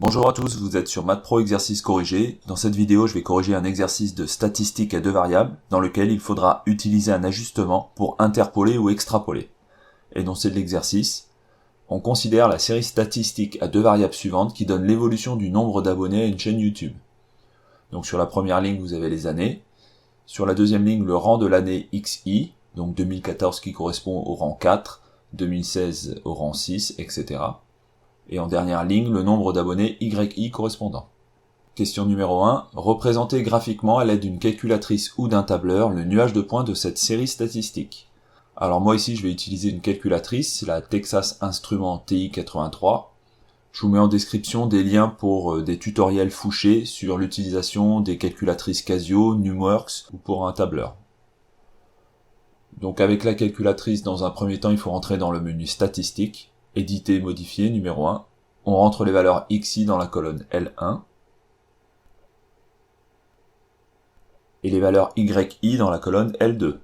Bonjour à tous, vous êtes sur Maths Pro exercice corrigé. Dans cette vidéo, je vais corriger un exercice de statistique à deux variables dans lequel il faudra utiliser un ajustement pour interpoler ou extrapoler. Énoncé de l'exercice. On considère la série statistique à deux variables suivantes qui donne l'évolution du nombre d'abonnés à une chaîne YouTube. Donc sur la première ligne, vous avez les années. Sur la deuxième ligne, le rang de l'année XI, donc 2014 qui correspond au rang 4, 2016 au rang 6, etc. Et en dernière ligne, le nombre d'abonnés YI correspondant. Question numéro 1. Représentez graphiquement à l'aide d'une calculatrice ou d'un tableur le nuage de points de cette série statistique. Alors moi ici, je vais utiliser une calculatrice, c'est la Texas Instruments TI-83. Je vous mets en description des liens pour des tutoriels fouchés sur l'utilisation des calculatrices Casio, Numworks ou pour un tableur. Donc avec la calculatrice, dans un premier temps, il faut rentrer dans le menu Statistiques. Éditer, modifier, numéro 1. On rentre les valeurs XI dans la colonne L1 et les valeurs YI dans la colonne L2.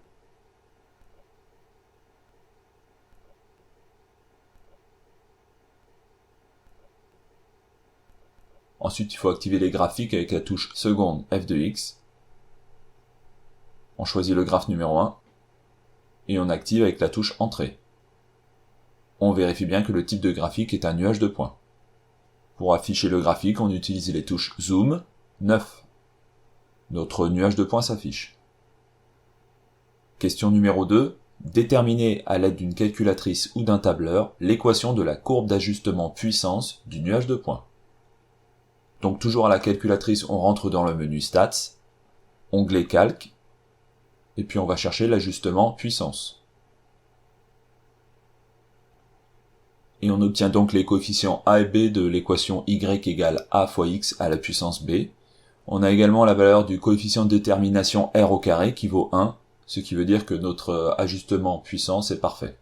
Ensuite, il faut activer les graphiques avec la touche seconde F de X. On choisit le graphe numéro 1 et on active avec la touche Entrée. On vérifie bien que le type de graphique est un nuage de points. Pour afficher le graphique, on utilise les touches Zoom, 9. Notre nuage de points s'affiche. Question numéro 2. Déterminer à l'aide d'une calculatrice ou d'un tableur l'équation de la courbe d'ajustement puissance du nuage de points. Donc toujours à la calculatrice, on rentre dans le menu Stats, onglet Calque, et puis on va chercher l'ajustement puissance. Et on obtient donc les coefficients a et b de l'équation y égale a fois x à la puissance b. On a également la valeur du coefficient de détermination r au carré qui vaut 1, ce qui veut dire que notre ajustement puissance est parfait.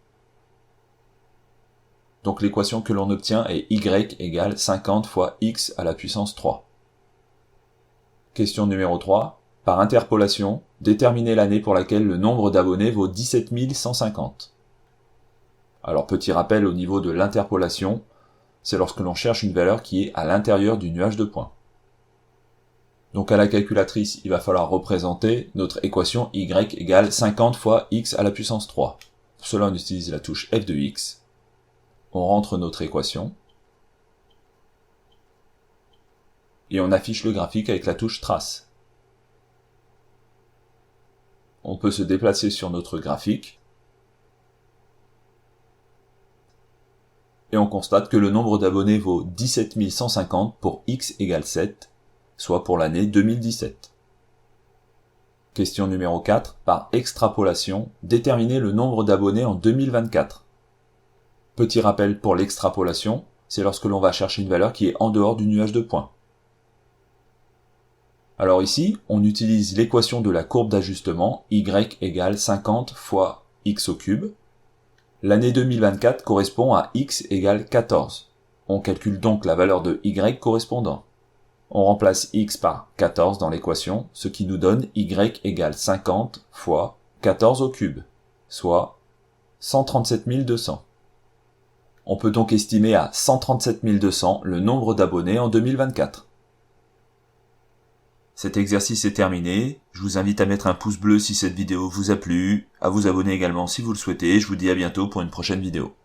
Donc l'équation que l'on obtient est y égale 50 fois x à la puissance 3. Question numéro 3. Par interpolation, déterminer l'année pour laquelle le nombre d'abonnés vaut 17 150. Alors petit rappel au niveau de l'interpolation, c'est lorsque l'on cherche une valeur qui est à l'intérieur du nuage de points. Donc à la calculatrice, il va falloir représenter notre équation y égale 50 fois x à la puissance 3. Pour cela, on utilise la touche F de x. On rentre notre équation. Et on affiche le graphique avec la touche trace. On peut se déplacer sur notre graphique. Et on constate que le nombre d'abonnés vaut 17 150 pour x égale 7, soit pour l'année 2017. Question numéro 4. Par extrapolation, déterminer le nombre d'abonnés en 2024. Petit rappel pour l'extrapolation, c'est lorsque l'on va chercher une valeur qui est en dehors du nuage de points. Alors ici, on utilise l'équation de la courbe d'ajustement y égale 50 fois x au cube. L'année 2024 correspond à x égale 14. On calcule donc la valeur de y correspondant. On remplace x par 14 dans l'équation, ce qui nous donne y égale 50 fois 14 au cube, soit 137 200. On peut donc estimer à 137 200 le nombre d'abonnés en 2024. Cet exercice est terminé. Je vous invite à mettre un pouce bleu si cette vidéo vous a plu, à vous abonner également si vous le souhaitez. Je vous dis à bientôt pour une prochaine vidéo.